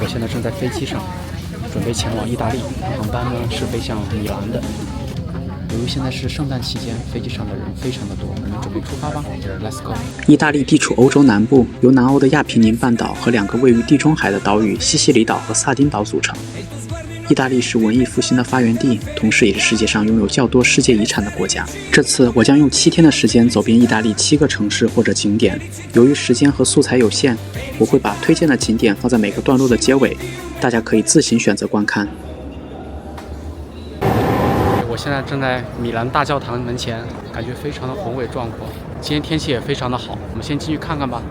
现在正在飞机上，准备前往意大利，航班呢是飞向米兰的。由于现在是圣诞期间，飞机上的人非常的多，我们准备出发吧 ，Let's go。意大利地处欧洲南部，由南欧的亚平宁半岛和2个位于地中海的岛屿西西里岛和萨丁岛组成。意大利是文艺复兴的发源地，同时也是世界上拥有较多世界遗产的国家。这次我将用7天的时间走遍意大利7个城市或者景点。由于时间和素材有限，我会把推荐的景点放在每个段落的结尾，大家可以自行选择观看。我现在正在米兰大教堂门前，感觉非常的宏伟壮阔。今天天气也非常的好，我们先进去看看吧。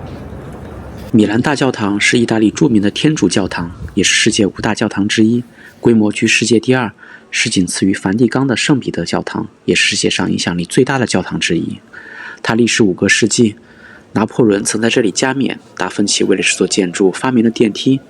米兰大教堂是意大利著名的天主教堂，也是世界5大教堂之一，规模居世界第2，是仅次于梵蒂冈的圣彼得教堂，也是世界上影响力最大的教堂之一。它历时5个世纪，拿破仑曾在这里加冕，达芬奇为了这座建筑发明了电梯。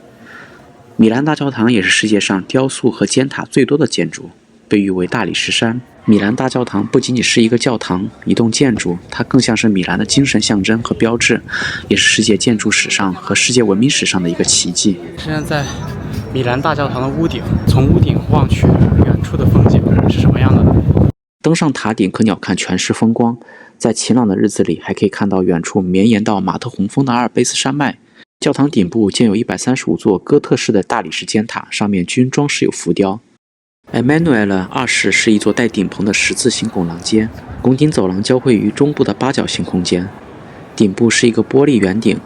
米兰大教堂也是世界上雕塑和尖塔最多的建筑，被誉为大理石山。米兰大教堂不仅仅是一个教堂、一栋建筑，它更像是米兰的精神象征和标志，也是世界建筑史上和世界文明史上的一个奇迹。现在在米兰大教堂的屋顶，从屋顶望去，远处的风景是什么样的呢？登上塔顶可鸟瞰全市风光，在晴朗的日子里还可以看到远处绵延到马特洪峰的阿尔卑斯山脉。教堂顶部建有135座哥特式的大理石尖塔，上面均装饰有浮雕。Emanuele 2世是一座带顶棚的十字形拱廊街，拱顶走廊交汇于中部的八角形空间。顶部是一个玻璃圆顶，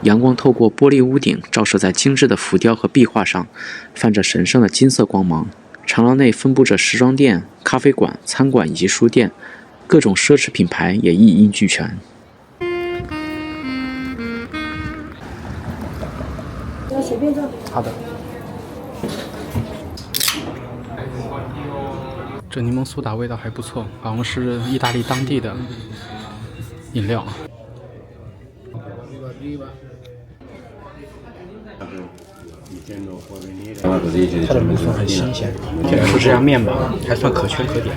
阳光透过玻璃屋顶照射在精致的浮雕和壁画上，泛着神圣的金色光芒。长廊内分布着时装店、咖啡馆、餐馆以及书店，各种奢侈品牌也一应俱全。好的。这柠檬苏打味道还不错，好像是意大利当地的饮料。它的芦笋很新鲜，就这样面吧，还算可圈可点。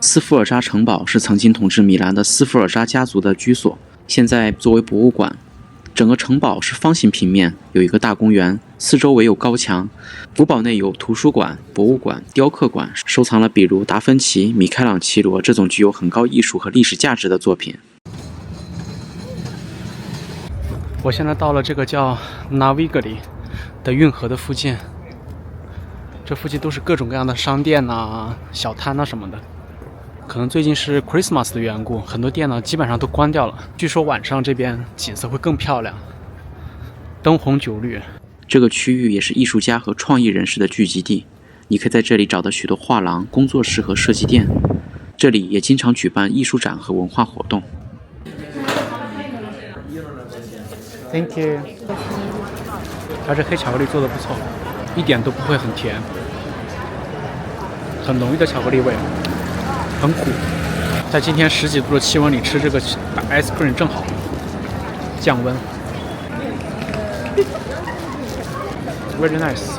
斯福尔扎城堡是曾经统治米兰的斯福尔扎家族的居所，现在作为博物馆。整个城堡是方形平面，有一个大公园，四周围有高墙。古堡内有图书馆、博物馆、雕刻馆，收藏了比如达芬奇、米开朗基罗这种具有很高艺术和历史价值的作品。我现在到了这个叫 Navigli 的运河的附近，这附近都是各种各样的商店啊、小摊啊什么的。可能最近是 Christmas 的缘故，很多店呢基本上都关掉了。据说晚上这边景色会更漂亮，灯红酒绿。这个区域也是艺术家和创意人士的聚集地，你可以在这里找到许多画廊、工作室和设计店。这里也经常举办艺术展和文化活动。Thank you。它这黑巧克力做的不错，一点都不会很甜，很浓郁的巧克力味。很苦，在今天10几度的气温里吃这个 ice cream 正好降温。Very nice。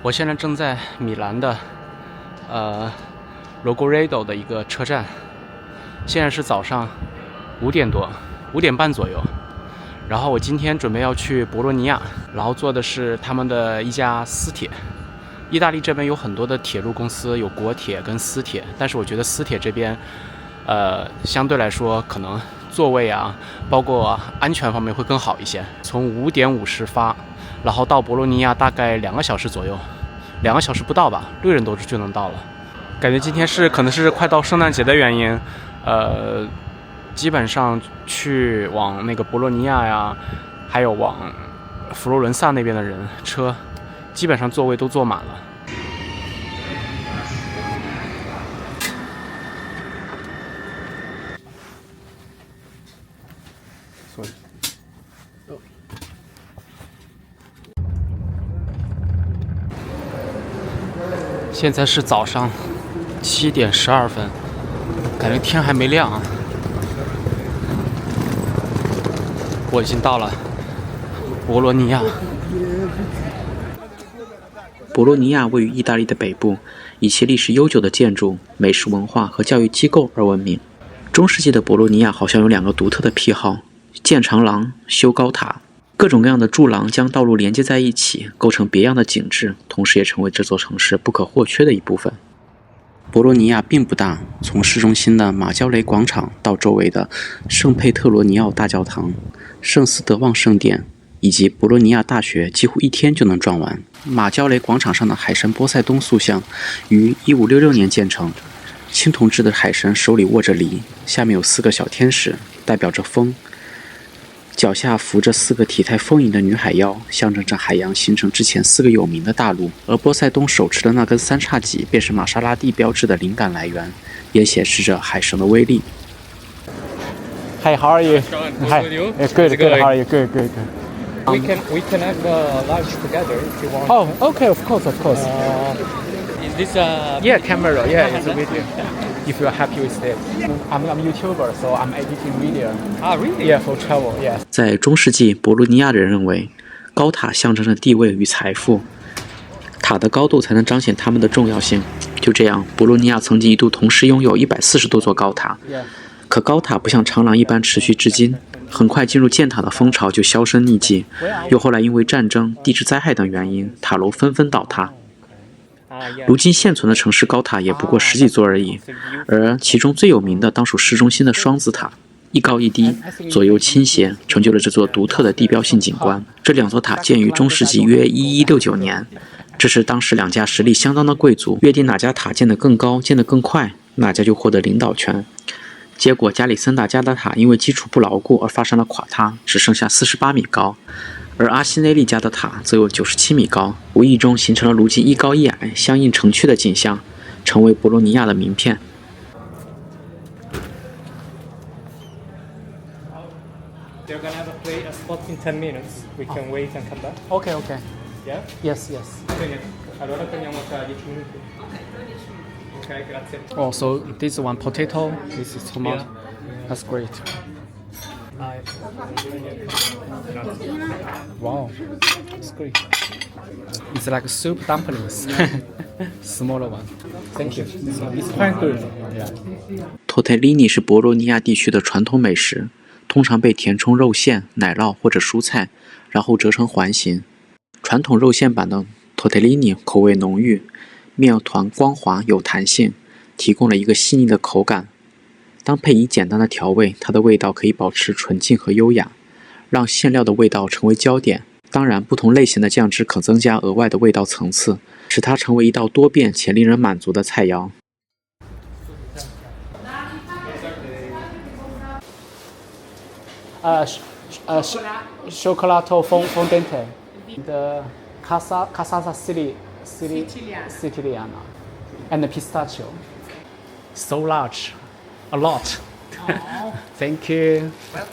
我现在正在米兰的Logoraido 的一个车站。现在是早上5点多，5点半左右。然后我今天准备要去博洛尼亚，然后坐的是他们的一家私铁。意大利这边有很多的铁路公司，有国铁跟私铁，但是我觉得私铁这边，相对来说可能座位啊，包括安全方面会更好一些。从5点50发，然后到博洛尼亚大概2个小时左右，2个小时不到吧，6点多就能到了。感觉今天可能是快到圣诞节的原因。基本上去往那个博洛尼亚呀，还有往佛罗伦萨那边的车，基本上座位都坐满了。现在是早上7点12分。感觉天还没亮啊！我已经到了博洛尼亚。博洛尼亚位于意大利的北部，以其历史悠久的建筑、美食文化和教育机构而闻名。中世纪的博洛尼亚好像有2个独特的癖好：建长廊、修高塔。各种各样的柱廊将道路连接在一起，构成别样的景致，同时也成为这座城市不可或缺的一部分。博洛尼亚并不大，从市中心的马焦雷广场到周围的圣佩特罗尼奥大教堂、圣斯德旺圣殿以及博洛尼亚大学几乎1天就能转完。马焦雷广场上的海神波塞冬塑像于1566年建成，青铜制的海神手里握着梨，下面有4个小天使，代表着风，脚下扶着4个体态丰盈的女海妖，象征着海洋形成之前4个有名的大陆。而波塞冬手持的那根3叉戟便是玛莎拉蒂标志的灵感来源，也显示着海神的威力。Hey, how are you? Hi. Good, good. How are you? Good, good, good. We can have lunch together if you want. Oh, okay. Of course, of course. Is this Yeah, camera. Yeah, it's a video. If you're happy with it. I'm a YouTuber, so I'm editing video. really? Yeah, for travel. Yes. 在中世纪，博洛尼亚人认为，高塔象征着地位与财富，塔的高度才能彰显他们的重要性。就这样，博洛尼亚曾经一度同时拥有140多座高塔。Yeah. 可高塔不像长廊一般持续至今，很快进入建塔的风潮就销声匿迹，又后来因为战争、地质灾害等原因，塔楼纷纷倒塌。如今现存的城市高塔也不过10几座而已，而其中最有名的当属市中心的双子塔，一高一低，左右倾斜，成就了这座独特的地标性景观。这2座塔建于中世纪约1169年，这是当时2家实力相当的贵族约定哪家塔建得更高、建得更快，哪家就获得领导权。结果加里森大家的塔因为基础不牢固而发生了垮塌，只剩下48米高，而阿西内利家的塔则有97米高，无意中形成了如今一高一矮、相映成趣的景象，成为博洛尼亚的名片。They're gonna have a play a spot in 10 minutes. We can wait and come back. Okay, okay. Yeah? Yes, yes. Bene. Allora prendiamo tra 10 minuti. Ok, grazie. Oh, so this one potato. This is tomato. Yeah. That's great. Wow, it's great. It's like soup dumplings, smaller one. Thank you. It's quite good. Yeah. 托特利尼是博洛尼亚地区的传统美食，通常被填充肉馅、奶酪或者蔬菜，然后折成环形。传统肉馅版的托特利尼口味浓郁，面团光滑有弹性，提供了一个细腻的口感。当配以简单的调味，它的味道可以保持纯净和优雅，让馅料的味道成为焦点。当然，不同类型的酱汁可增加额外的味道层次，使它成为一道多变且令人满足的菜肴。Cioccolato fondente. The Casasa Siciliana. And the pistachio. So large. A lot. Thank you.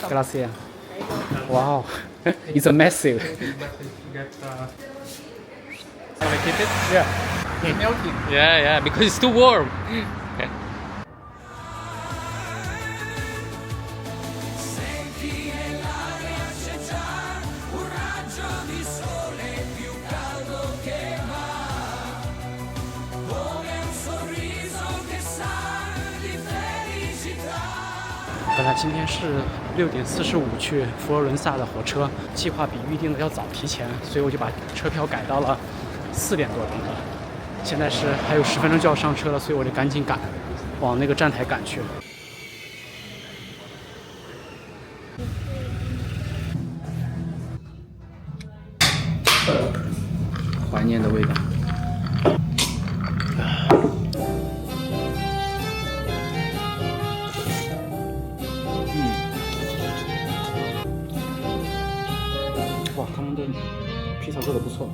Gracias. Wow. It's a massive. Wanna keep it? Yeah. Yeah, yeah, because it's too warm. felicità。本来今天是6点45去佛罗伦萨的火车，计划比预定的要早提前，所以我就把车票改到了4点多钟的。现在是还有10分钟就要上车了，所以我就赶紧赶，往那个站台赶去。怀念的味道。哇，他们的披萨做的不错，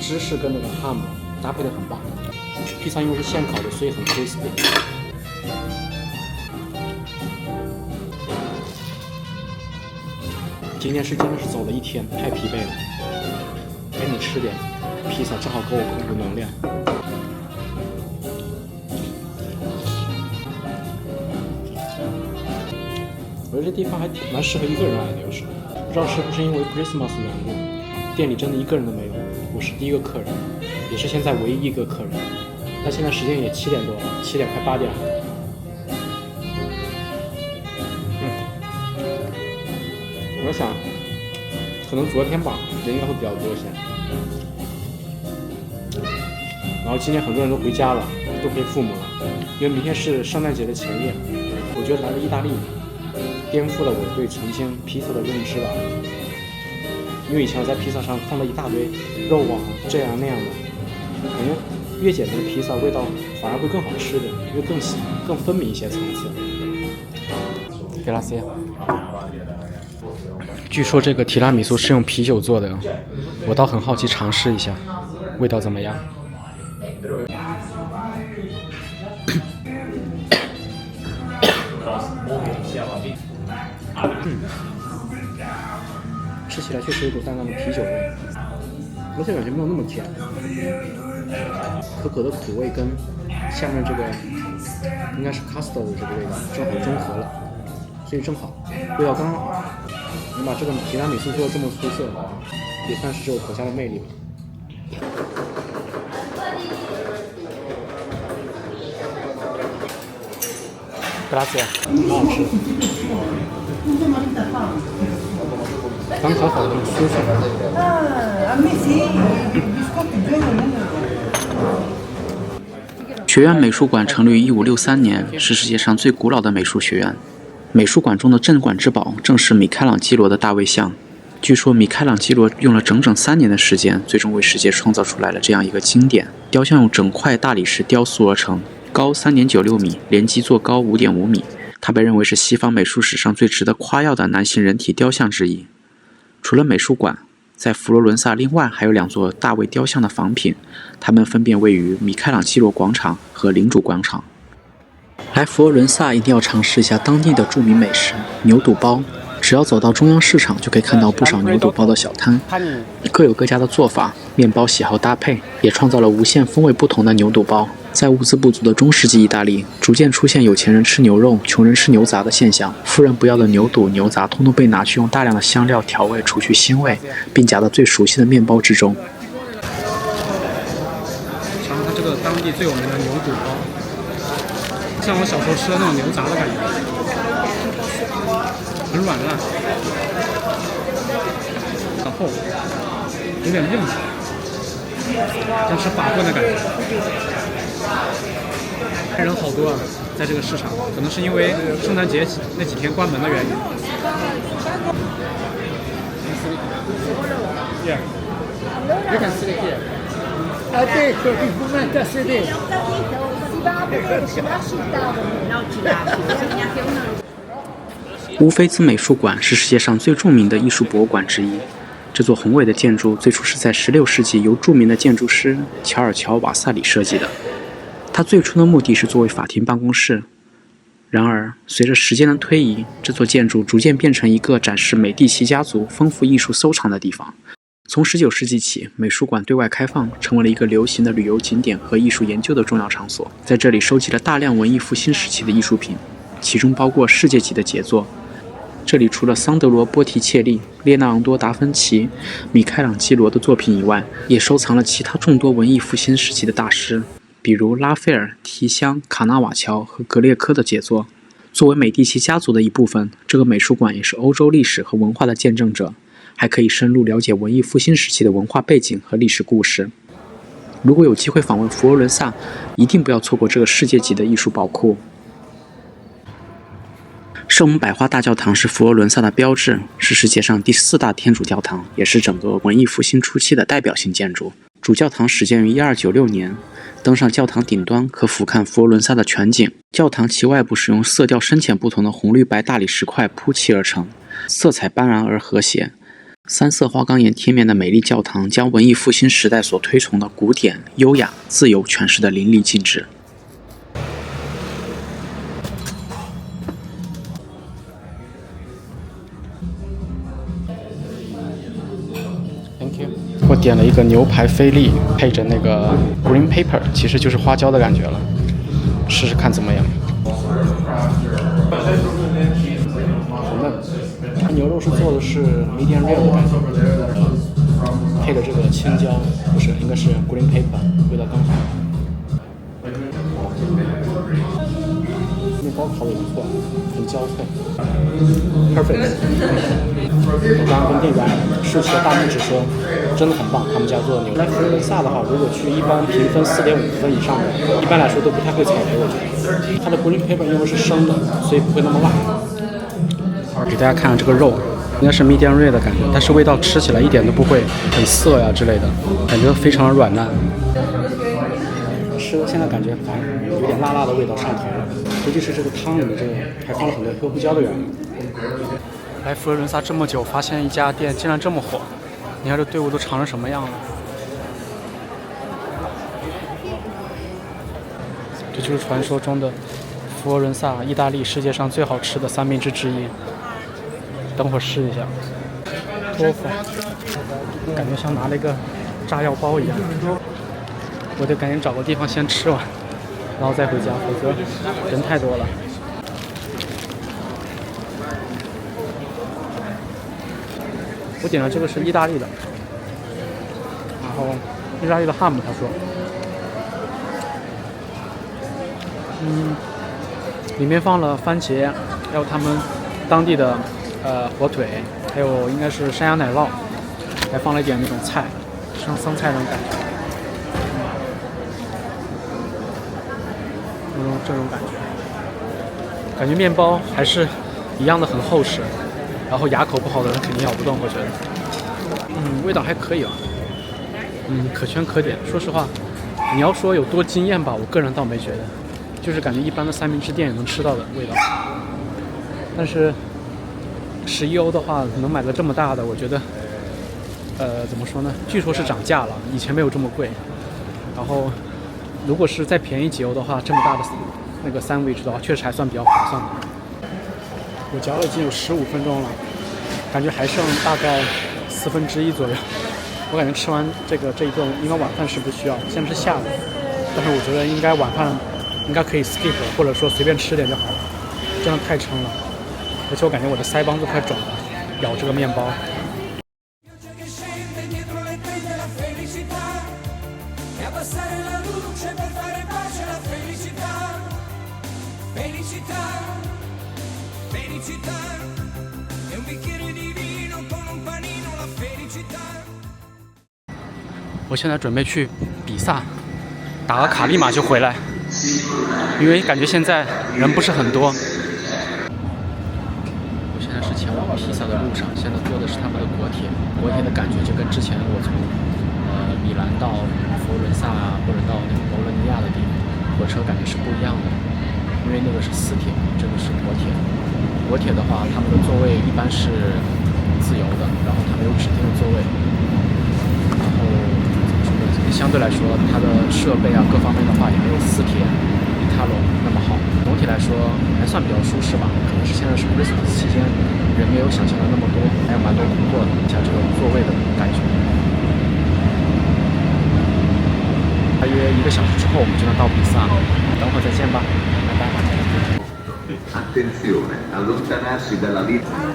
芝士跟那个汉姆搭配的很棒。披萨因为是现烤的，所以很 crispy。今天是真的是走了一天，太疲惫了。赶紧吃点披萨，正好给我补补能量。我觉得这地方还蛮适合一个人来的，有时候不知道是不是因为 Christmas 的缘故，店里真的一个人都没有。我是第一个客人，也也是现在唯一一个客人。但现在时间也7点多了，7点快8点了。我想，可能昨天吧，人应该会比较多一些。然后今天很多人都回家了，都陪父母了，因为明天是圣诞节的前夜。我觉得来了意大利，颠覆了我对曾经披萨的认知吧。因为以前我在披萨上放了一大堆肉啊，这样那样的，感觉越简单的披萨味道反而会更好吃的，因为更分明一些层次。给拉西。据说这个提拉米苏是用啤酒做的，我倒很好奇尝试一下，味道怎么样？吃起来确实有股淡淡的啤酒味，而且感觉没有那么甜，可可的苦味跟下面这个应该是 custard 的这个味道正好中和了，所以正好味道刚好。能把这个提拉米苏做得这么出色，也算是我国家的魅力吧。格拉西，很好吃，刚烤好的酥脆。学院美术馆成立于1563年，是世界上最古老的美术学院。美术馆中的镇馆之宝正是米开朗基罗的大卫像。据说米开朗基罗用了整整3年的时间，最终为世界创造出来了这样一个经典。雕像用整块大理石雕塑而成，高3.96米，连基座高5.5米。它被认为是西方美术史上最值得夸耀的男性人体雕像之一。除了美术馆，在佛罗伦萨另外还有2座大卫雕像的仿品，它们分别位于米开朗基罗广场和领主广场。来佛罗伦萨一定要尝试一下当地的著名美食牛肚包，只要走到中央市场就可以看到不少牛肚包的小摊，各有各家的做法，面包喜好搭配，也创造了无限风味不同的牛肚包。在物资不足的中世纪意大利，逐渐出现有钱人吃牛肉，穷人吃牛杂的现象。富人不要的牛肚、牛杂，通通被拿去用大量的香料调味，除去腥味，并夹到最熟悉的面包之中。尝尝它这个当地最有名的牛肚包，像我小时候吃的那种牛杂的感觉，很软烂，很厚，有点硬，像吃法棍的感觉。人好多啊，在这个市场，可能是因为圣诞节那几天关门的原因。Yeah, you can sit here. Ha detto di fumare a sedere. Si va perché ci lasci il tavolo. No, ci lasci, bisogna che uno. 乌菲兹美术馆是世界上最著名的艺术博物馆之一。这座宏伟的建筑最初是在16世纪由著名的建筑师乔尔乔·瓦萨里设计的。它最初的目的是作为法庭办公室。然而，随着时间的推移，这座建筑逐渐变成一个展示美第奇家族丰富艺术收藏的地方。从19世纪起，美术馆对外开放，成为了一个流行的旅游景点和艺术研究的重要场所。在这里收集了大量文艺复兴时期的艺术品，其中包括世界级的杰作。这里除了桑德罗·波提切利、列纳昂多·达芬奇、米开朗基罗的作品以外，也收藏了其他众多文艺复兴时期的大师，比如拉斐尔、提香、卡纳瓦乔和格列科的杰作。作为美第奇家族的一部分，这个美术馆也是欧洲历史和文化的见证者，还可以深入了解文艺复兴时期的文化背景和历史故事。如果有机会访问佛罗伦萨，一定不要错过这个世界级的艺术宝库。圣母百花大教堂是佛罗伦萨的标志，是世界上第4大天主教堂，也是整个文艺复兴初期的代表性建筑。主教堂始建于1296年，登上教堂顶端可俯瞰佛罗伦萨的全景。教堂其外部使用色调深浅不同的红绿白大理石块铺砌而成，色彩斑斓而和谐。3色花岗岩贴面的美丽教堂将文艺复兴时代所推崇的古典、优雅、自由诠释得淋漓尽致。我点了一个牛排菲力，配着那个 green pepper， 其实就是花椒的感觉了，试试看怎么样。好嫩，它牛肉是做的是 medium rare 的感觉，配的这个青椒，不是，应该是 green pepper， 味道刚好。面包烤的也不错，很焦脆 ，perfect。我刚刚跟店员竖起了大拇指说，真的很棒，他们家做的牛。来佛罗伦萨的话，如果去一般评分4.5分以上的，一般来说都不太会踩雷，我觉得。它的 green pepper 因为是生的，所以不会那么辣。给大家看看这个肉，应该是 medium rare 的感觉，但是味道吃起来一点都不会很涩呀之类的，感觉非常的软烂。吃的现在感觉反正有点辣辣的味道上头了，估计是这个汤里的这个还放了很多黑胡椒的原因。来佛罗伦萨这么久，发现一家店竟然这么火，你看这队伍都长成什么样了。这就是传说中的佛罗伦萨意大利世界上最好吃的三明治之一。等会儿试一下，多粉，感觉像拿了一个炸药包一样。我得赶紧找个地方先吃完，然后再回家，否则人太多了。我点了这个是意大利的，然后意大利的汉姆，他说，里面放了番茄，还有他们当地的火腿，还有应该是山羊奶酪，还放了一点那种菜，像生菜那种感觉。这种感觉面包还是一样的很厚实，然后牙口不好的人肯定咬不动，我觉得。味道还可以啊，可圈可点。说实话，你要说有多惊艳吧，我个人倒没觉得，就是感觉一般的三明治店也能吃到的味道。但是11欧的话，能买个这么大的，我觉得，怎么说呢？据说是涨价了，以前没有这么贵。然后，如果是再便宜几欧的话，这么大的那个 sandwich 的话，确实还算比较划算的。我嚼了已经有15分钟了，感觉还剩大概1/4左右。我感觉吃完这一顿，应该晚饭是不需要，现在是下午，但是我觉得应该晚饭应该可以 skip， 或者说随便吃点就好了，真的太撑了。而且我感觉我的腮帮子快肿了，咬这个面包。我现在准备去比萨，打个卡立马就回来，因为感觉现在人不是很多。我现在是前往披萨的路上，现在坐的是他们的国铁，国铁的感觉就跟之前我从米兰到佛罗伦萨或者到那个博洛尼亚的地方，火车感觉是不一样的，因为那个是私铁，这个是国铁。国铁的话，他们的座位一般是自由的，然后它没有指定的座位，然后相对来说，它的设备啊各方面的话也没有私铁伊塔罗那么好。总体来说还算比较舒适吧，可能是现在是 Christmas 期间人没有想象的那么多，还有蛮多工作的，像这个座位的感觉。大约1个小时之后我们就能到比萨，等会儿再见吧，拜拜。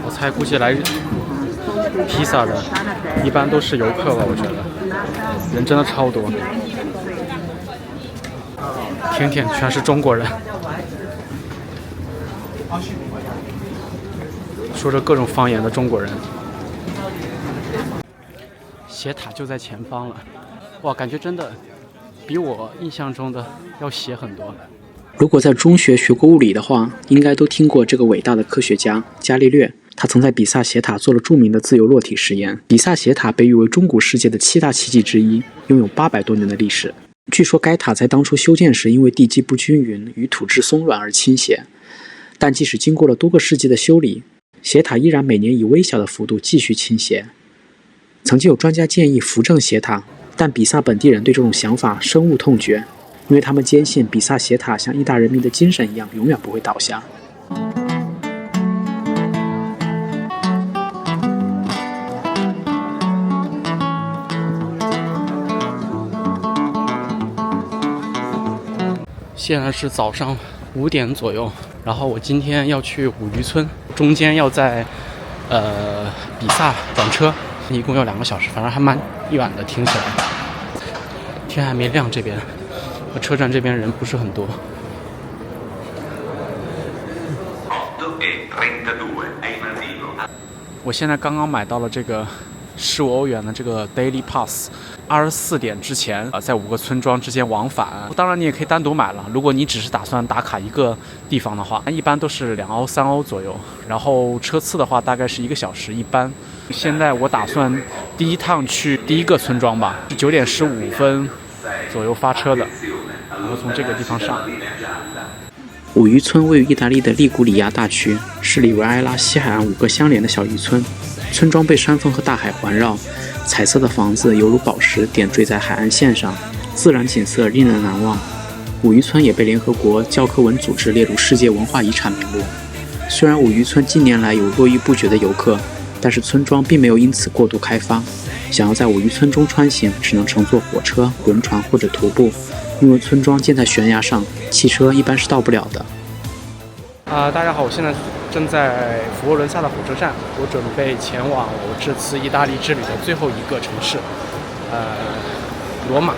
我猜估计来披萨的一般都是游客吧，我觉得人真的超多，天天全是中国人，说着各种方言的中国人。斜塔就在前方了，哇，感觉真的比我印象中的要斜很多。如果在中学学过物理的话，应该都听过这个伟大的科学家伽利略。他曾在比萨斜塔做了著名的自由落体实验。比萨斜塔被誉为中古世界的7大奇迹之一，拥有800多年的历史。据说该塔在当初修建时，因为地基不均匀与土质松软而倾斜，但即使经过了多个世纪的修理，斜塔依然每年以微小的幅度继续倾斜。曾经有专家建议扶正斜塔，但比萨本地人对这种想法深恶痛绝，因为他们坚信比萨斜塔像意大人民的精神一样，永远不会倒下。现在是早上5点左右，然后我今天要去五渔村，中间要在比萨转车，一共要2个小时，反正还蛮远的，听起来。天还没亮这边，和车站这边人不是很多。我现在刚刚买到了这个15欧元的这个 Daily Pass，24点之前在5个村庄之间往返。当然你也可以单独买了，如果你只是打算打卡一个地方的话，一般都是2欧3欧左右。然后车次的话大概是1个小时一班。现在我打算第一趟去第一个村庄吧，是9点15分左右发车的，然后从这个地方上。五渔村位于意大利的利古里亚大区，是里维埃拉西海岸5个相连的小渔村。村庄被山峰和大海环绕，彩色的房子犹如宝石点缀在海岸线上，自然景色令人难忘。五渔村也被联合国教科文组织列入世界文化遗产名录。虽然五渔村近年来有络绎不绝的游客，但是村庄并没有因此过度开发。想要在五渔村中穿行，只能乘坐火车、轮船或者徒步，因为村庄建在悬崖上，汽车一般是到不了的。大家好，我现在正在佛罗伦萨的火车站，我准备前往我这次意大利之旅的最后一个城市，罗马。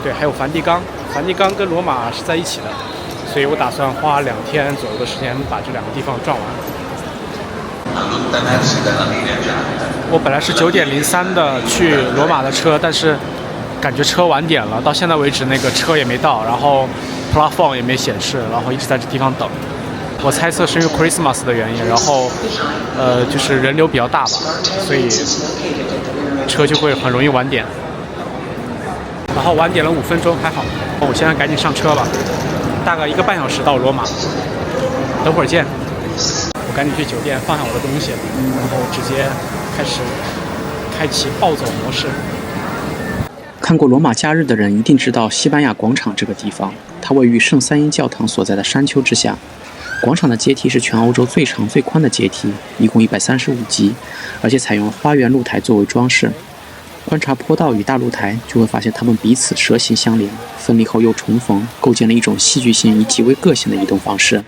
对，还有梵蒂冈。梵蒂冈跟罗马是在一起的，所以我打算花2天左右的时间把这2个地方转完。我本来是9点03的去罗马的车，但是感觉车晚点了，到现在为止那个车也没到，然后 platform 也没显示，然后一直在这地方等。我猜测是因为 Christmas 的原因，然后就是人流比较大吧，所以车就会很容易晚点。然后晚点了5分钟，还好。我现在赶紧上车吧，大概1个半小时到罗马，等会儿见。我赶紧去酒店放下我的东西，然后直接开启暴走模式。看过《罗马假日》的人一定知道西班牙广场这个地方，它位于圣三一教堂所在的山丘之下。广场的阶梯是全欧洲最长最宽的阶梯，一共135级，而且采用了花园露台作为装饰。观察坡道与大露台，就会发现它们彼此蛇形相连，分离后又重逢，构建了一种戏剧性以极为个性的移动方式。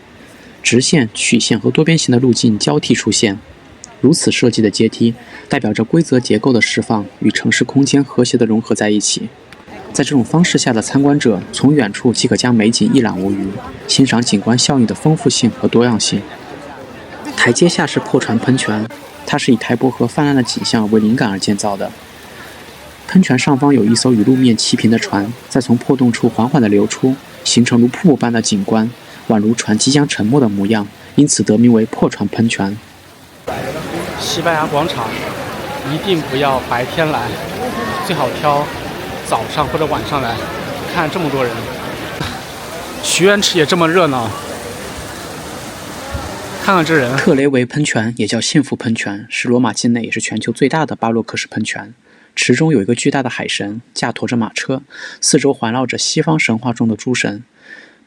直线、曲线和多边形的路径交替出现。如此设计的阶梯，代表着规则结构的释放与城市空间和谐地融合在一起。在这种方式下的参观者，从远处即可将美景一览无余，欣赏景观效应的丰富性和多样性。台阶下是破船喷泉，它是以台伯河泛滥的景象为灵感而建造的。喷泉上方有一艘与路面齐平的船，再从破洞处缓缓地流出，形成如瀑布般的景观，宛如船即将沉没的模样，因此得名为破船喷泉。西班牙广场一定不要白天来，最好挑早上或者晚上来。看这么多人，许愿池也这么热闹，看看这人。特雷维喷泉也叫幸福喷泉，是罗马境内也是全球最大的巴洛克式喷泉。池中有一个巨大的海神，驾驮着马车，四周环绕着西方神话中的诸神。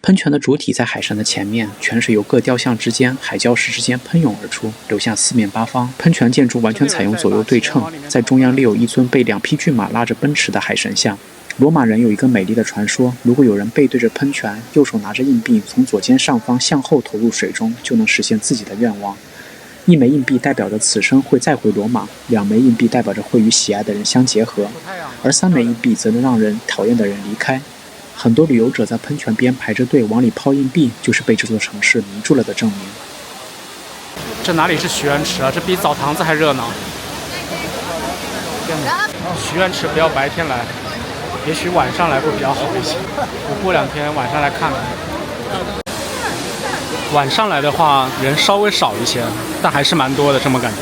喷泉的主体在海神的前面，泉水由各雕像之间、海礁石之间喷涌而出，流向四面八方。喷泉建筑完全采用左右对称，在中央立有一尊被2匹骏马拉着奔驰的海神像。罗马人有一个美丽的传说，如果有人背对着喷泉，右手拿着硬币，从左肩上方向后投入水中，就能实现自己的愿望。1枚硬币代表着此生会再回罗马，2枚硬币代表着会与喜爱的人相结合，而3枚硬币则能让人讨厌的人离开。很多旅游者在喷泉边排着队往里抛硬币，就是被这座城市迷住了的证明。这哪里是许愿池啊？这比澡堂子还热闹。许愿池不要白天来，也许晚上来会比较好一些。我过2天晚上来看看。晚上来的话人稍微少一些，但还是蛮多的，这么感觉。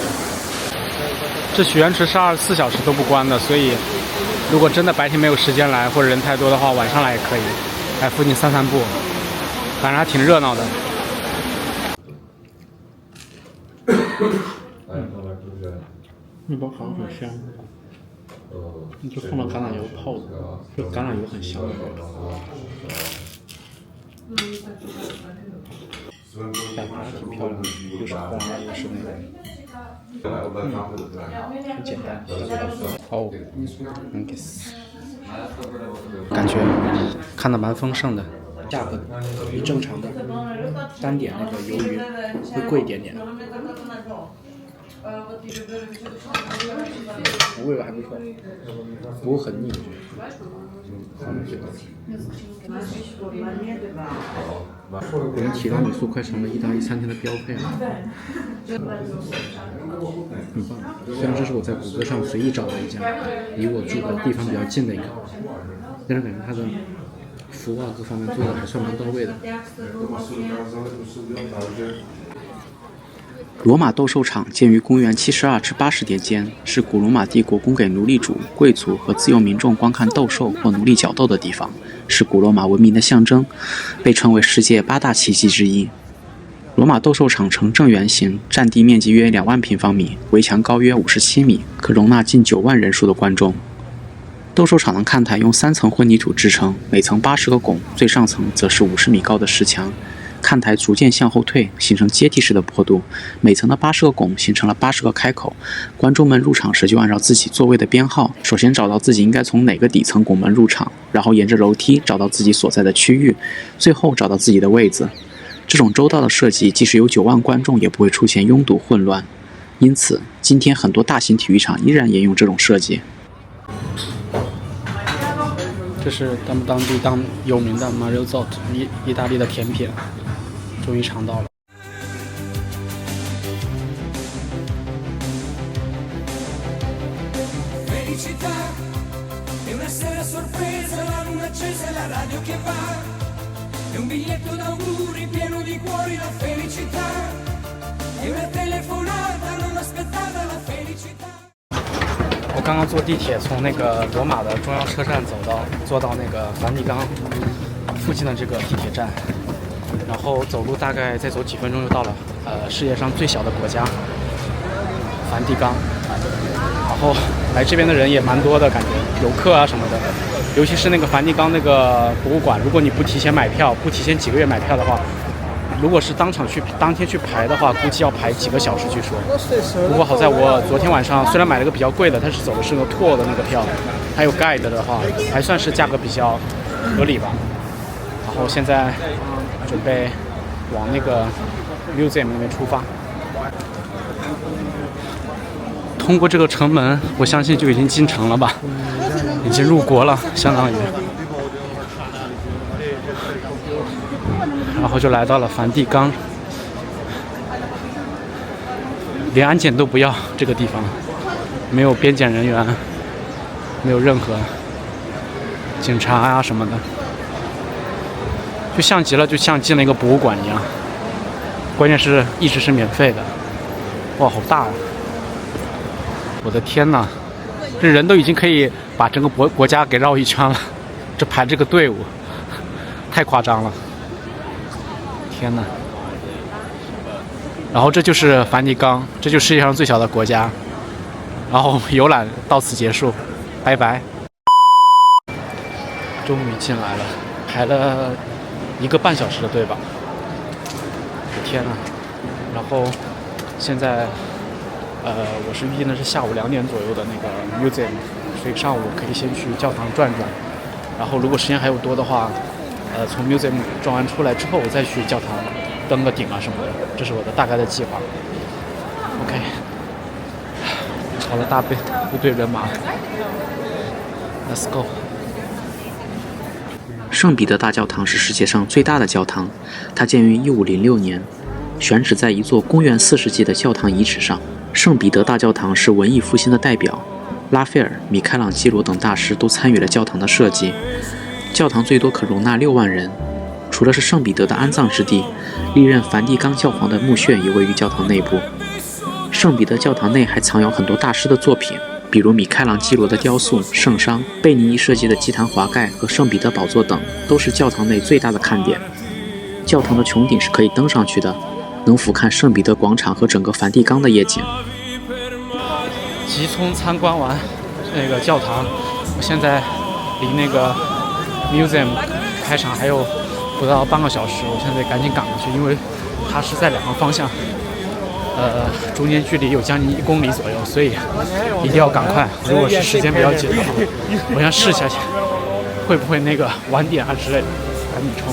这许愿池是24小时都不关的，所以如果真的白天没有时间来，或者人太多的话，晚上来也可以，来附近散散步，反正还挺热闹的。面包好像很香，你就放到橄榄油泡的，就橄榄油很香的味道。摆盘挺漂亮的，又是花又是那个，很简单。哦感觉看得蛮丰盛的。价格比正常的单点那个鱿鱼会贵一点点。味道还不错，不过很腻，我觉得。果然提拉米苏快成了意大利餐厅的标配了，很棒。虽然这是我在谷歌上随意找的一家，离我住的地方比较近的一个，但是感觉它的服务啊各方面做的还算蛮到位的。罗马斗兽场建于公元72至80年间，是古罗马帝国供给奴隶主、贵族和自由民众观看斗兽或奴隶角斗的地方，是古罗马文明的象征，被称为世界8大奇迹之一。罗马斗兽场呈正圆形，占地面积约2万平方米，围墙高约57米，可容纳近9万人数的观众。斗兽场的看台用3层混凝土制成，每层80个拱，最上层则是50米高的石墙。看台逐渐向后退，形成阶梯式的坡度，每层的80个拱形成了80个开口。观众们入场时就按照自己座位的编号，首先找到自己应该从哪个底层拱门入场，然后沿着楼梯找到自己所在的区域，最后找到自己的位子。这种周到的设计，即使有9万观众，也不会出现拥堵混乱。因此，今天很多大型体育场依然沿用这种设计。这是他们当地有名的 Mariotto， 意大利的甜品，终于尝到了。我刚刚坐地铁从那个罗马的中央车站坐到那个梵蒂冈附近的这个地铁站，然后走路大概再走几分钟就到了世界上最小的国家梵蒂冈。然后来这边的人也蛮多的，感觉游客啊什么的，尤其是那个梵蒂冈那个博物馆，如果你不提前买票，不提前几个月买票的话，如果是当天去排的话，估计要排几个小时据说。不过好在我昨天晚上虽然买了个比较贵的，但是走的是个 tour 的那个票，还有 guide 的话，还算是价格比较合理吧。然后现在准备往那个 museum 那边出发。通过这个城门，我相信就已经进城了吧，已经入国了，相当于。然后就来到了梵蒂冈，连安检都不要，这个地方没有边检人员，没有任何警察啊什么的，就像极了进了一个博物馆一样。关键是一直是免费的，哇，好大啊！我的天哪，这人都已经可以把整个国家给绕一圈了，这排这个队伍太夸张了。天哪！然后这就是梵蒂冈，这就是世界上最小的国家。然后游览到此结束，拜拜。终于进来了，排了1个半小时的队吧。天哪！然后现在我是预定的是下午2点左右的那个 museum， 所以上午可以先去教堂转转。然后如果时间还有多的话，从 museum 转完出来之后，我再去教堂登个顶啊什么的，这是我的大概的计划。OK， 好了，大部队人马 ，Let's go。圣彼得大教堂是世界上最大的教堂，它建于1506年，选址在一座公元4世纪的教堂遗址上。圣彼得大教堂是文艺复兴的代表，拉斐尔、米开朗基罗等大师都参与了教堂的设计。教堂最多可容纳6万人。除了是圣彼得的安葬之地，历任梵蒂冈教皇的墓穴也位于教堂内部。圣彼得教堂内还藏有很多大师的作品，比如米开朗基罗的雕塑《圣殇》，贝尼尼设计的祭坛华盖和圣彼得宝座等，都是教堂内最大的看点。教堂的穹顶是可以登上去的，能俯瞰圣彼得广场和整个梵蒂冈的夜景。急匆参观完那个教堂，我现在离那个 museum 开场还有不到半个小时，我现在得赶紧赶过去，因为它是在2个方向，中间距离有将近1公里左右，所以一定要赶快。如果是时间比较紧的话，我想试一下会不会那个晚点啊之类的，赶紧冲。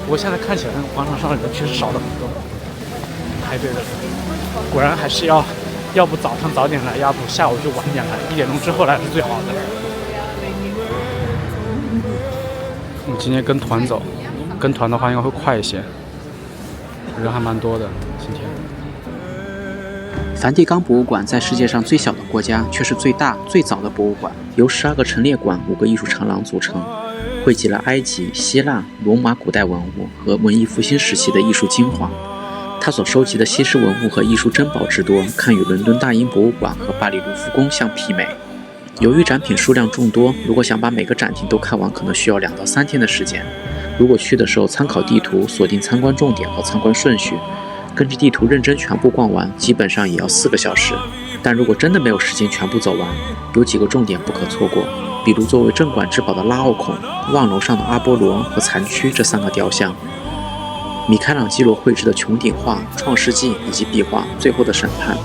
不过现在看起来那个广场上的人确实少了很多，排队的人果然还是要要不早上早点来，要不下午就晚点来，1点钟之后来是最好的。我今天跟团走，跟团的话应该会快一些，人还蛮多的今天。梵蒂冈博物馆在世界上最小的国家，却是最大最早的博物馆，由12个陈列馆、5个艺术长廊组成，汇集了埃及、希腊、罗马古代文物和文艺复兴时期的艺术精华。他所收集的西式文物和艺术珍宝之多，堪与伦敦大英博物馆和巴黎卢浮宫相媲美。由于展品数量众多，如果想把每个展厅都看完，可能需要2到3天的时间。如果去的时候参考地图，锁定参观重点和参观顺序，根据地图认真全部逛完，基本上也要4个小时。但如果真的没有时间全部走完，有几个重点不可错过，比如作为镇馆之宝的拉奥孔、望楼上的阿波罗和残躯这3个雕像，米开朗基罗绘制的穹顶画、创世纪以及壁画《最后的审判》，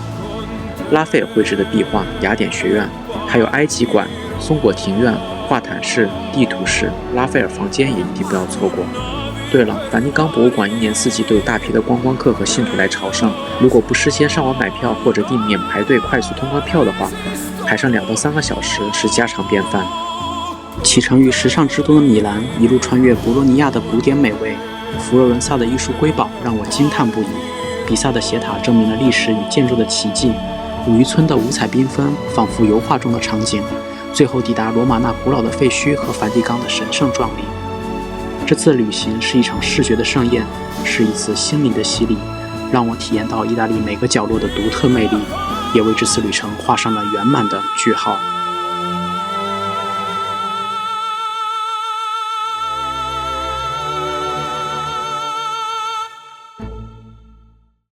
拉斐尔绘制的壁画《雅典学院》，还有埃及馆、松果庭院、画坛室、地图室、拉斐尔房间也一定不要错过。对了，梵蒂冈博物馆1年4季都有大批的观光客和信徒来朝圣，如果不事先上网买票或者订免排队快速通关票的话，排上2到3个小时是家常便饭。启程于时尚之都的米兰，一路穿越博洛尼亚的古典美味，佛罗伦萨的艺术瑰宝让我惊叹不已。比萨的斜塔证明了历史与建筑的奇迹，五渔村的五彩缤纷仿佛油画中的场景，最后抵达罗马那古老的废墟和梵蒂冈的神圣壮丽。这次的旅行是一场视觉的盛宴，是一次心灵的洗礼，让我体验到意大利每个角落的独特魅力，也为这次旅程画上了圆满的句号。